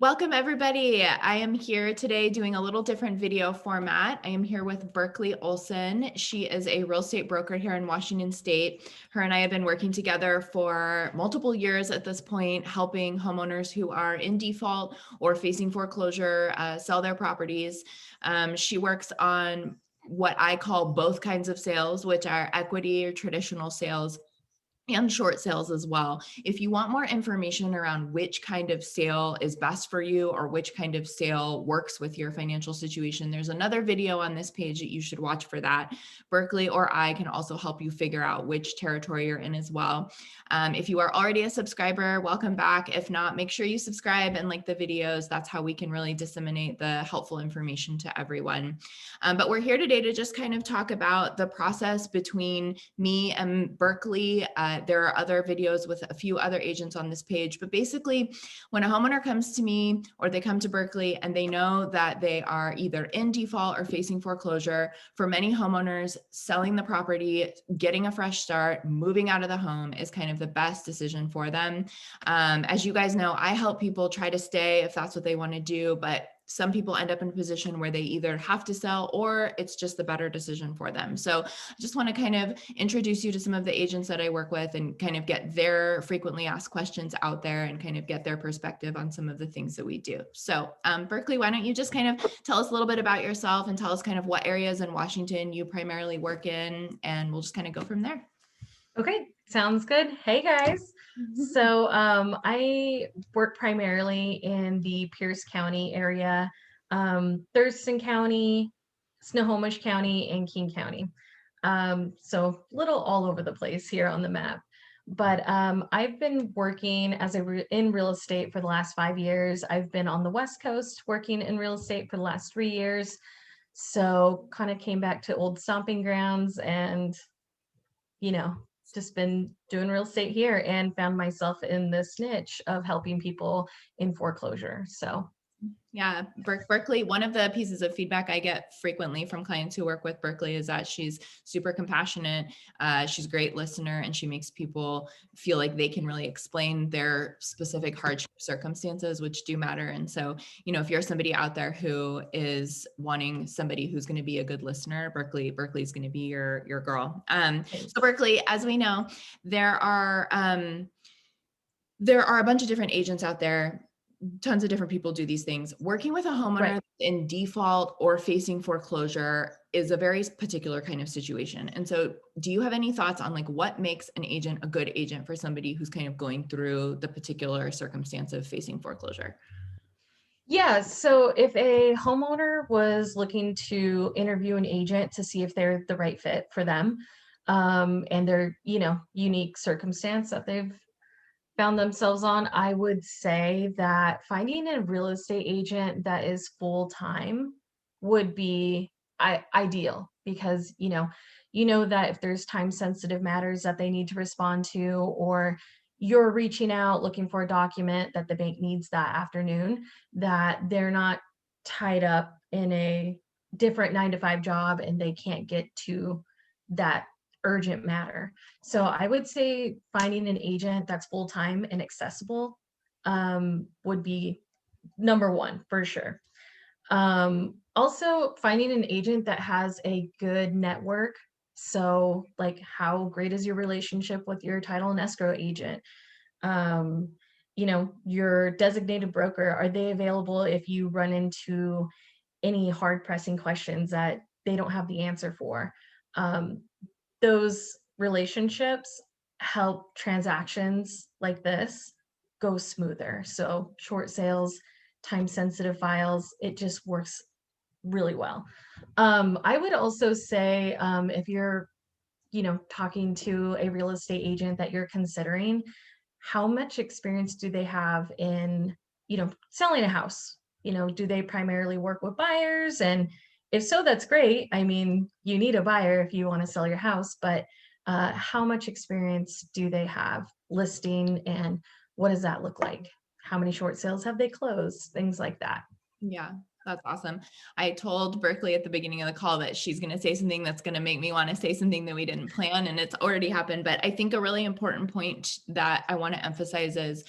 Welcome everybody. I am here today doing a little different video format. I am here with Berklee Olson. She is a real estate broker here in Washington State. Her and I have been working together for multiple years at this point, helping homeowners who are in default or facing foreclosure sell their properties. She works on what I call both kinds of sales, which are equity or traditional sales and short sales as well. If you want more information around which kind of sale is best for you or which kind of sale works with your financial situation, there's another video on this page that you should watch for that. Berklee or I can also help you figure out which territory you're in as well. If you are already a subscriber, welcome back. If not, make sure you subscribe and like the videos. That's how we can really disseminate the helpful information to everyone. But we're here today to just kind of talk about the process between me and Berklee. There are other videos with a few other agents on this page, but basically when a homeowner comes to me or they come to Berklee and they know that they are either in default or facing foreclosure, for many homeowners, selling the property, getting a fresh start, moving out of the home is kind of the best decision for them. As you guys know, I help people try to stay if that's what they want to do, but some people end up in a position where they either have to sell or it's just the better decision for them. So I just want to kind of introduce you to some of the agents that I work with and kind of get their frequently asked questions out there and kind of get their perspective on some of the things that we do. So Berklee, why don't you just kind of tell us a little bit about yourself and tell us kind of what areas in Washington you primarily work in, and we'll just kind of go from there. Okay, sounds good. Hey guys. So I work primarily in the Pierce County area, Thurston County, Snohomish County, and King County. So little all over the place here on the map. But I've been working in real estate for the last 5 years. I've been on the West Coast working in real estate for the last 3 years. So kind of came back to old stomping grounds and you know, just been doing real estate here and found myself in this niche of helping people in foreclosure. So, Yeah, Berklee, one of the pieces of feedback I get frequently from clients who work with Berklee is that she's super compassionate. She's a great listener and she makes people feel like they can really explain their specific hardship circumstances, which do matter. And so, if you're somebody out there who is wanting somebody who's going to be a good listener, Berklee is going to be your girl. So Berklee, as we know, there are a bunch of different agents out there. Tons of different people do these things. Working with a homeowner right. in default or facing foreclosure is a very particular kind of situation. And so do you have any thoughts on like what makes an agent a good agent for somebody who's kind of going through the particular circumstance of facing foreclosure? Yeah. So if a homeowner was looking to interview an agent to see if they're the right fit for them, and their, unique circumstance that they've found themselves on, I would say that finding a real estate agent that is full time would be ideal because that if there's time sensitive matters that they need to respond to, or you're reaching out looking for a document that the bank needs that afternoon, that they're not tied up in a different 9 to 5 job and they can't get to that urgent matter. So I would say finding an agent that's full time and accessible would be number one for sure. Also, finding an agent that has a good network. So, like, how great is your relationship with your title and escrow agent? Your designated broker, are they available if you run into any hard pressing questions that they don't have the answer for? Those relationships help transactions like this go smoother. So short sales, time sensitive files, it just works really well. I would also say if you're, talking to a real estate agent that you're considering, how much experience do they have in, selling a house? Do they primarily work with buyers? And if so, that's great. I mean, you need a buyer if you want to sell your house, but how much experience do they have listing and what does that look like? How many short sales have they closed? Things like that. Yeah, that's awesome. I told Berklee at the beginning of the call that she's going to say something that's going to make me want to say something that we didn't plan, and it's already happened. But I think a really important point that I want to emphasize is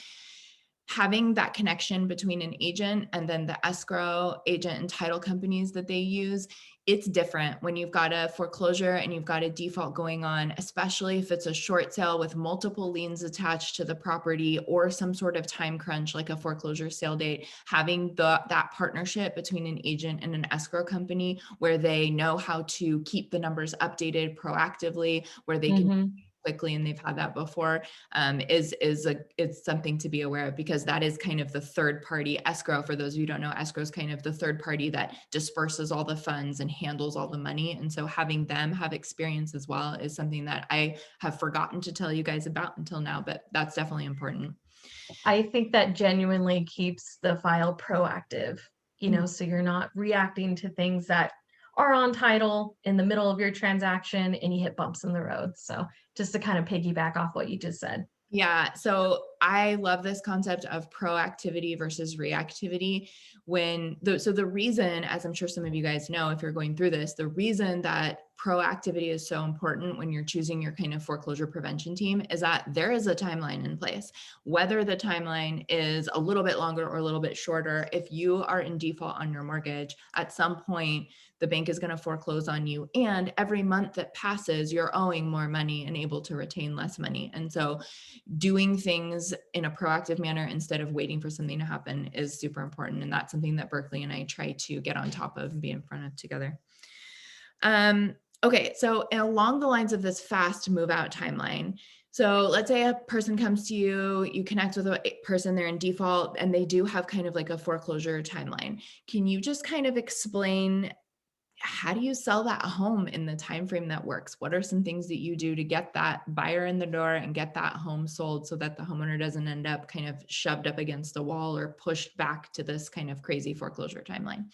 having that connection between an agent and then the escrow agent and title companies that they use, it's different when you've got a foreclosure and you've got a default going on, especially if it's a short sale with multiple liens attached to the property or some sort of time crunch like a foreclosure sale date. Having that partnership between an agent and an escrow company where they know how to keep the numbers updated proactively, where they can Mhm. quickly, and they've had that before, it's something to be aware of, because that is kind of the third party escrow. For those of you who don't know, escrow is kind of the third party that disperses all the funds and handles all the money. And so having them have experience as well is something that I have forgotten to tell you guys about until now, but that's definitely important. I think that genuinely keeps the file proactive, so you're not reacting to things that are on title in the middle of your transaction and you hit bumps in the road. So just to kind of piggyback off what you just said. Yeah, so I love this concept of proactivity versus reactivity. So the reason, as I'm sure some of you guys know, if you're going through this, the reason that proactivity is so important when you're choosing your kind of foreclosure prevention team is that there is a timeline in place. Whether the timeline is a little bit longer or a little bit shorter, if you are in default on your mortgage, at some point the bank is going to foreclose on you. And every month that passes, you're owing more money and able to retain less money. And so doing things in a proactive manner instead of waiting for something to happen is super important. And that's something that Berklee and I try to get on top of and be in front of together. Okay, so along the lines of this fast move out timeline, so let's say a person comes to you, you connect with a person, they're in default, and they do have kind of like a foreclosure timeline. Can you just kind of explain, how do you sell that home in the time frame that works? What are some things that you do to get that buyer in the door and get that home sold so that the homeowner doesn't end up kind of shoved up against a wall or pushed back to this kind of crazy foreclosure timeline?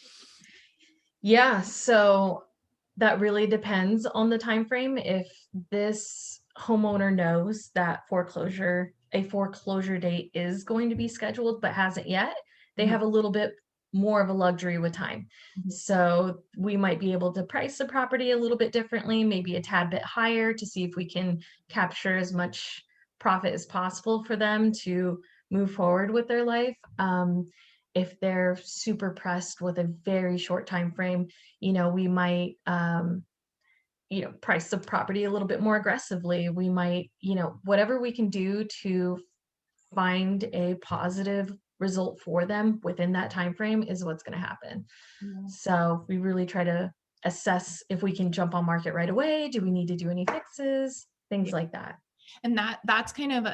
Yeah, so that really depends on the time frame. If this homeowner knows that a foreclosure date is going to be scheduled but hasn't yet, they Mhm, have a little bit more of a luxury with time. mhm. So we might be able to price the property a little bit differently, maybe a tad bit higher to see if we can capture as much profit as possible for them to move forward with their life. If they're super pressed with a very short time frame, we might price the property a little bit more aggressively. We might, whatever we can do to find a positive result for them within that time frame is what's going to happen. Yeah. So we really try to assess if we can jump on market right away. Do we need to do any fixes? Things like that. And that's kind of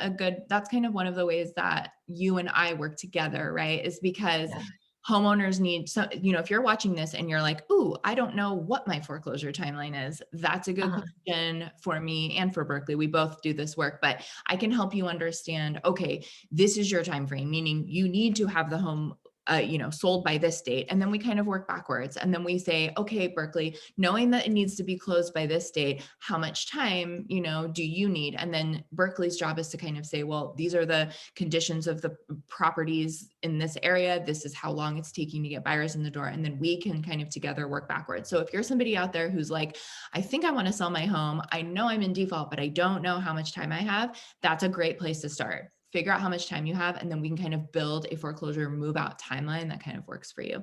one of the ways that you and I work together, right? Is because Yeah. homeowners need, so, if you're watching this and you're like, "Ooh, I don't know what my foreclosure timeline is." That's a good Uh-huh. question for me and for Berklee. We both do this work, but I can help you understand, okay, this is your time frame, meaning you need to have the home sold by this date. And then we kind of work backwards. And then we say, okay, Berklee, knowing that it needs to be closed by this date, how much time, do you need? And then Berklee's job is to kind of say, well, these are the conditions of the properties in this area. This is how long it's taking to get buyers in the door. And then we can kind of together work backwards. So if you're somebody out there who's like, I think I want to sell my home, I know I'm in default, but I don't know how much time I have, that's a great place to start. Figure out how much time you have, and then we can kind of build a foreclosure move out timeline that kind of works for you.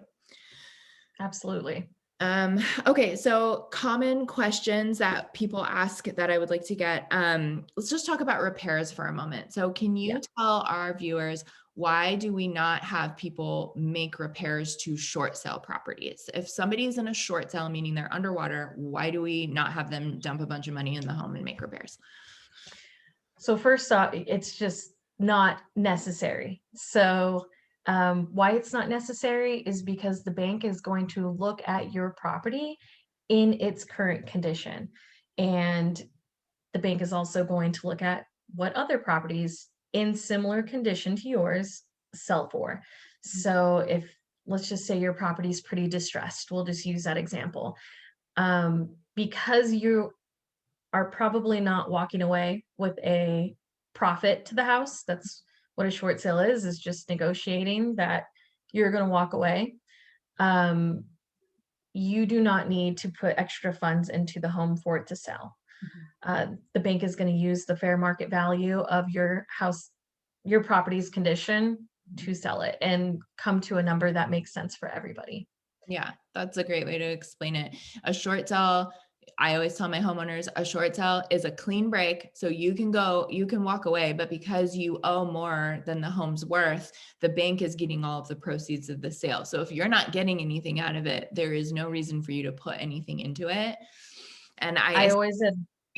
Absolutely. Okay, so common questions that people ask that I would like to get. Let's just talk about repairs for a moment. So can Yeah. you tell our viewers, why do we not have people make repairs to short sale properties? If somebody's in a short sale, meaning they're underwater, why do we not have them dump a bunch of money in the home and make repairs? So first off, it's just not necessary. So why it's not necessary is because the bank is going to look at your property in its current condition. And the bank is also going to look at what other properties in similar condition to yours sell for. So if, let's just say your property is pretty distressed, we'll just use that example. Because you are probably not walking away with a profit to the house. That's what a short sale is just negotiating that you're going to walk away. Um, you do not need to put extra funds into the home for it to sell. Mhm. The bank is going to use the fair market value of your house, your property's condition to sell it and come to a number that makes sense for everybody. Yeah, that's a great way to explain it. A short sale, I always tell my homeowners, a short sale is a clean break. So you can walk away, but because you owe more than the home's worth, the bank is getting all of the proceeds of the sale. So if you're not getting anything out of it, there is no reason for you to put anything into it. And I always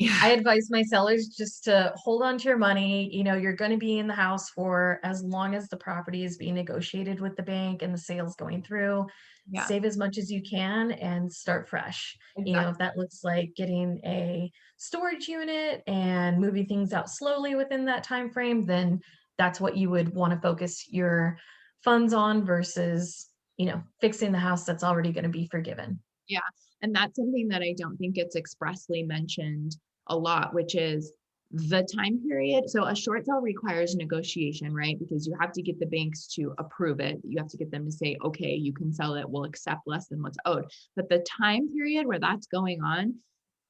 yeah, I advise my sellers just to hold on to your money. You know, you're going to be in the house for as long as the property is being negotiated with the bank and the sale's going through. yeah, Save as much as you can and start fresh. You know, exactly. if that looks like getting a storage unit and moving things out slowly within that time frame, then that's what you would want to focus your funds on versus, fixing the house that's already going to be forgiven. Yeah. And that's something that I don't think gets expressly mentioned a lot, which is the time period. So a short sale requires negotiation, right? Because you have to get the banks to approve it. You have to get them to say, okay, you can sell it. We'll accept less than what's owed. But the time period where that's going on,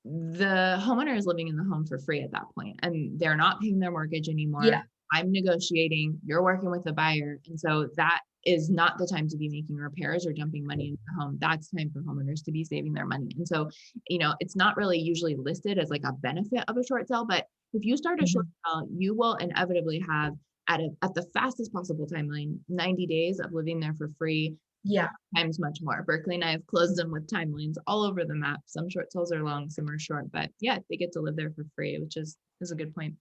the homeowner is living in the home for free at that point, and they're not paying their mortgage anymore. Yeah. I'm negotiating, you're working with the buyer. And so that is not the time to be making repairs or dumping money into the home. That's time for homeowners to be saving their money. And so, it's not really usually listed as like a benefit of a short sale, but if you start a short Mhm. sale, you will inevitably have at the fastest possible timeline, 90 days of living there for free, Yeah. times much more. Berklee and I have closed them with timelines all over the map. Some short sales are long, some are short, but yeah, they get to live there for free, which is a good point.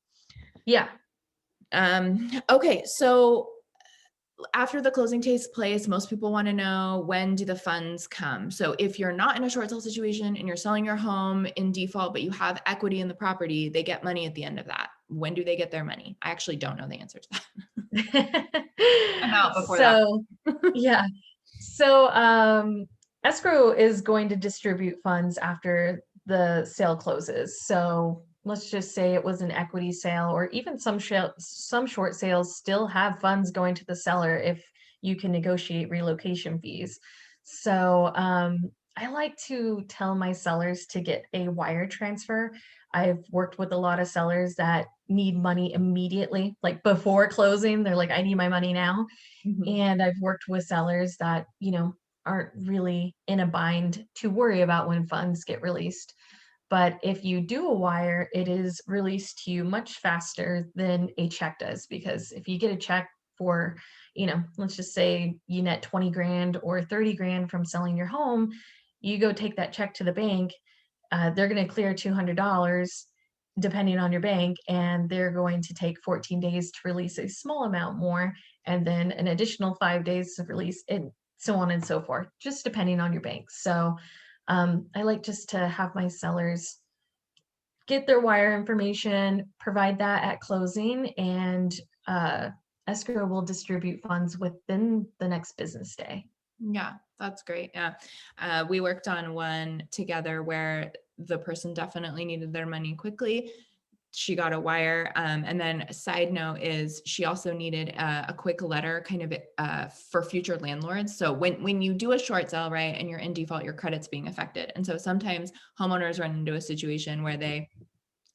Yeah. Okay, so after the closing takes place, most people want to know, when do the funds come? So if you're not in a short sale situation and you're selling your home in default, but you have equity in the property, they get money at the end of that. When do they get their money? I actually don't know the answer to that. I'm out before that. So, yeah. So, escrow is going to distribute funds after the sale closes. So let's just say it was an equity sale, or even some short sales still have funds going to the seller if you can negotiate relocation fees. So, I like to tell my sellers to get a wire transfer. I've worked with a lot of sellers that need money immediately, like before closing. They're like, I need my money now. Mhm. And I've worked with sellers that, aren't really in a bind to worry about when funds get released. But if you do a wire, it is released to you much faster than a check does. Because if you get a check for, let's just say you net 20 grand or 30 grand from selling your home, you go take that check to the bank, they're going to clear $200 depending on your bank, and they're going to take 14 days to release a small amount more, and then an additional 5 days to release it, so on and so forth, just depending on your bank. So I like just to have my sellers get their wire information, provide that at closing, and uh, escrow will distribute funds within the next business day. Yeah, that's great. Yeah. We worked on one together where the person definitely needed their money quickly. She got a wire. And then a side note is she also needed a quick letter kind of for future landlords. So when you do a short sale, right, and you're in default, your credit's being affected. And so sometimes homeowners run into a situation where they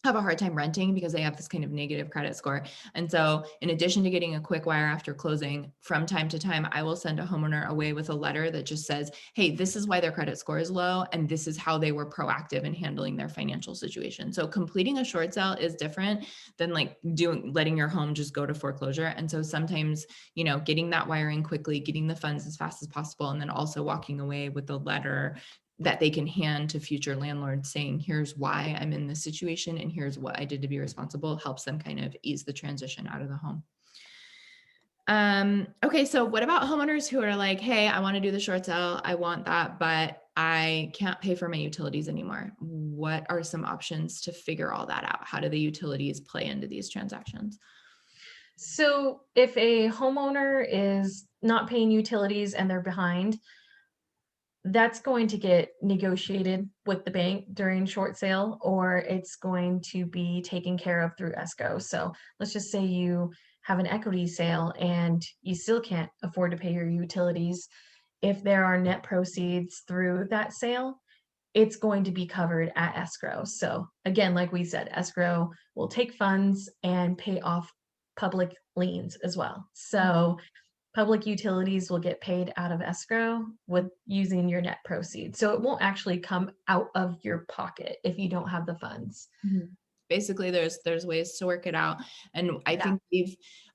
have a hard time renting because they have this kind of negative credit score. And so in addition to getting a quick wire after closing, from time to time, I will send a homeowner away with a letter that just says, hey, this is why their credit score is low, and this is how they were proactive in handling their financial situation. So completing a short sale is different than like letting your home just go to foreclosure. And so sometimes, getting that wiring quickly, getting the funds as fast as possible, and then also walking away with a letter that they can hand to future landlords saying, here's why I'm in this situation and here's what I did to be responsible, helps them kind of ease the transition out of the home. Okay, so what about homeowners who are like, hey, I want to do the short sale, I want that, but I can't pay for my utilities anymore? What are some options to figure all that out? How do the utilities play into these transactions? So if a homeowner is not paying utilities and they're behind, that's going to get negotiated with the bank during short sale, or it's going to be taken care of through escrow. So let's just say you have an equity sale and you still can't afford to pay your utilities. If there are net proceeds through that sale, it's going to be covered at escrow. So again, like we said, escrow will take funds and pay off public liens as well. So public utilities will get paid out of escrow with using your net proceeds. So it won't actually come out of your pocket if you don't have the funds. Mhm. Basically, there's ways to work it out. And Yeah.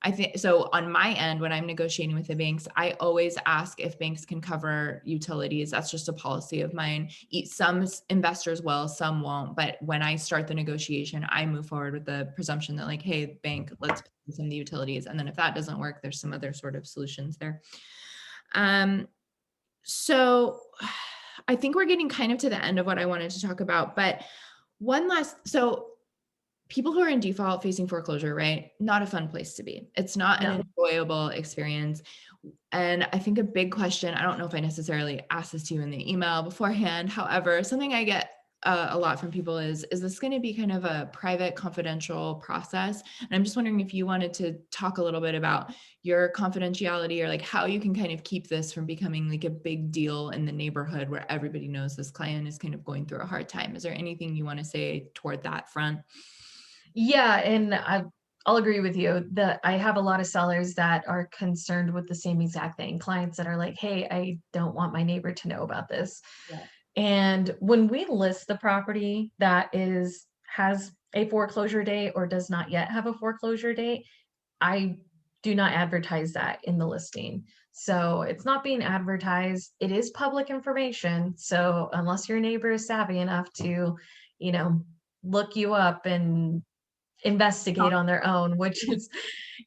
I think so on my end, when I'm negotiating with the banks, I always ask if banks can cover utilities. That's just a policy of mine. Some investors will, some won't. But when I start the negotiation, I move forward with the presumption that like, hey, bank, let's pay some of the utilities. And then if that doesn't work, there's some other sort of solutions there. Um, so I think we're getting kind of to the end of what I wanted to talk about, but so people who are in default facing foreclosure, right? Not a fun place to be. It's not an No. enjoyable experience. And I think a big question, I don't know if I necessarily asked this to you in the email beforehand. However, something I get a lot from people is this going to be kind of a private, confidential process? And I'm just wondering if you wanted to talk a little bit about your confidentiality or like how you can kind of keep this from becoming like a big deal in the neighborhood where everybody knows this client is kind of going through a hard time. Is there anything you want to say toward that front? Yeah, and I'll agree with you that I have a lot of sellers that are concerned with the same exact thing. Clients that are like, "Hey, I don't want my neighbor to know about this." Yeah. And when we list the property that has a foreclosure date or does not yet have a foreclosure date, I do not advertise that in the listing. So it's not being advertised. It is public information. So unless your neighbor is savvy enough to, you know, look you up and investigate on their own, which is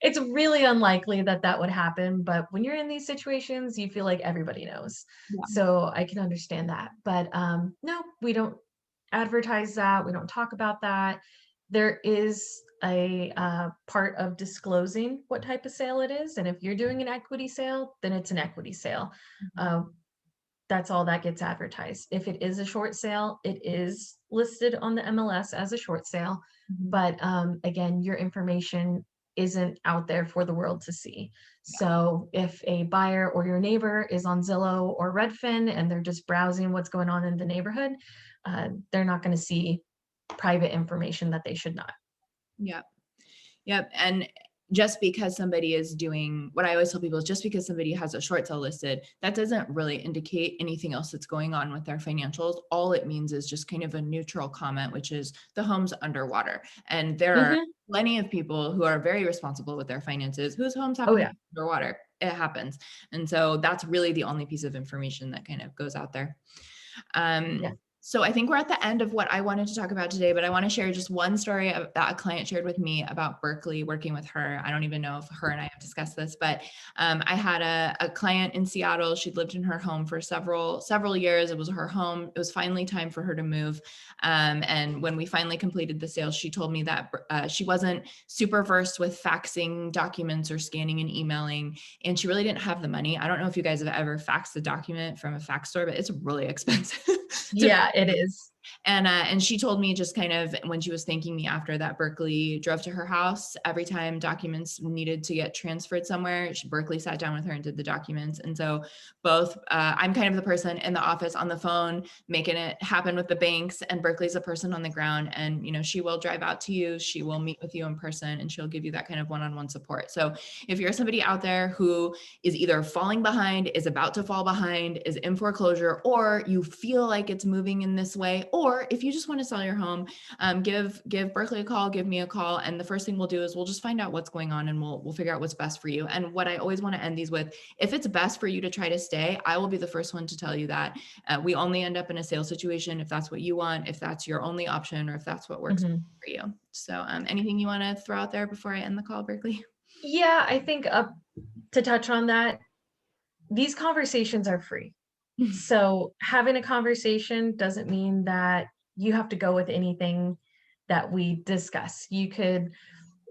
it's really unlikely that that would happen, but when you're in these situations, you feel like everybody knows. Yeah. So I can understand that. But no, we don't advertise that. We don't talk about that. There is a part of disclosing what type of sale it is, and if you're doing an equity sale, then it's an equity sale. Mhm. Uh, that's all that gets advertised. If it is a short sale, it is listed on the MLS as a short sale. Mhm. But again, your information isn't out there for the world to see. Yeah. So if a buyer or your neighbor is on Zillow or Redfin and they're just browsing what's going on in the neighborhood, they're not going to see private information that they should not. Yep. Yep. And just because somebody is doing what I always tell people is just because somebody has a short sale listed, that doesn't really indicate anything else that's going on with their financials. All it means is just kind of a neutral comment, which is the home's underwater. And there are Hmm. plenty of people who are very responsible with their finances whose homes Oh happen to yeah. be underwater. It happens. And so that's really the only piece of information that kind of goes out there. Yeah. So I think we're at the end of what I wanted to talk about today, but I want to share just one story that a client shared with me about Berklee, working with her. I don't even know if her and I have discussed this, but I had a client in Seattle. She'd lived in her home for several years. It was her home. It was finally time for her to move. And when we finally completed the sale, she told me that she wasn't super versed with faxing documents or scanning and emailing, and she really didn't have the money. I don't know if you guys have ever faxed a document from a fax store, but it's really expensive. to Yeah, it is. and she told me just kind of when she was thanking me after that, Berklee drove to her house every time documents needed to get transferred somewhere. Berklee sat down with her and did the documents. And so I'm kind of the person in the office on the phone making it happen with the banks, and Berklee's a person on the ground. And she will drive out to you, she will meet with you in person, and she'll give you that kind of one-on-one support. So if you're somebody out there who is either falling behind, is about to fall behind, is in foreclosure, or you feel like it's moving in this way, or if you just want to sell your home, give Berklee a call, give me a call, and the first thing we'll do is we'll just find out what's going on, and we'll figure out what's best for you. And what I always want to end these with, if it's best for you to try to stay, I will be the first one to tell you that. We only end up in a sales situation if that's what you want, if that's your only option, or if that's what works Mhm. for you. So anything you want to throw out there before I end the call, Berklee? Yeah, I think to touch on that, these conversations are free. So having a conversation doesn't mean that you have to go with anything that we discuss. You could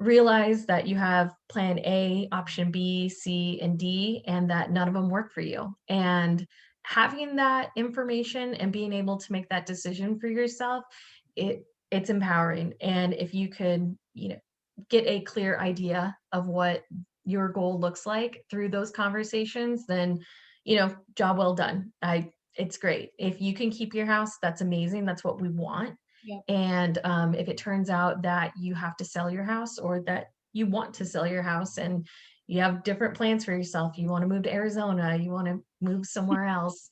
realize that you have plan A, option B, C, and D, and that none of them work for you. And having that information and being able to make that decision for yourself, it's empowering. And if you could, get a clear idea of what your goal looks like through those conversations, then, job well done. It's great. If you can keep your house, that's amazing. That's what we want. Yep. And if it turns out that you have to sell your house or that you want to sell your house and you have different plans for yourself. You want to move to Arizona, you want to move somewhere else.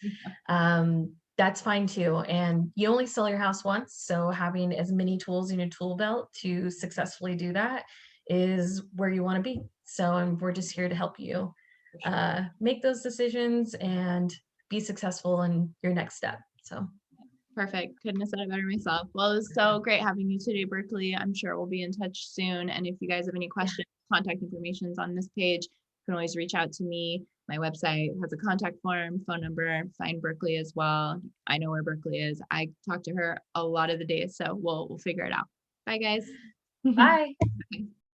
That's fine too. And you only sell your house once. So having as many tools in your tool belt to successfully do that is where you want to be. So we're just here to help you make those decisions and be successful in your next step. So Perfect. Couldn't have said it better myself. Well, it was so great having you today, Berklee. I'm sure we'll be in touch soon. And if you guys have any questions, contact information is on this page. You can always reach out to me. My website has a contact form, phone number. Find Berklee as well. I know where Berklee is. I talk to her a lot of the days, so we'll figure it out. Bye, guys. bye.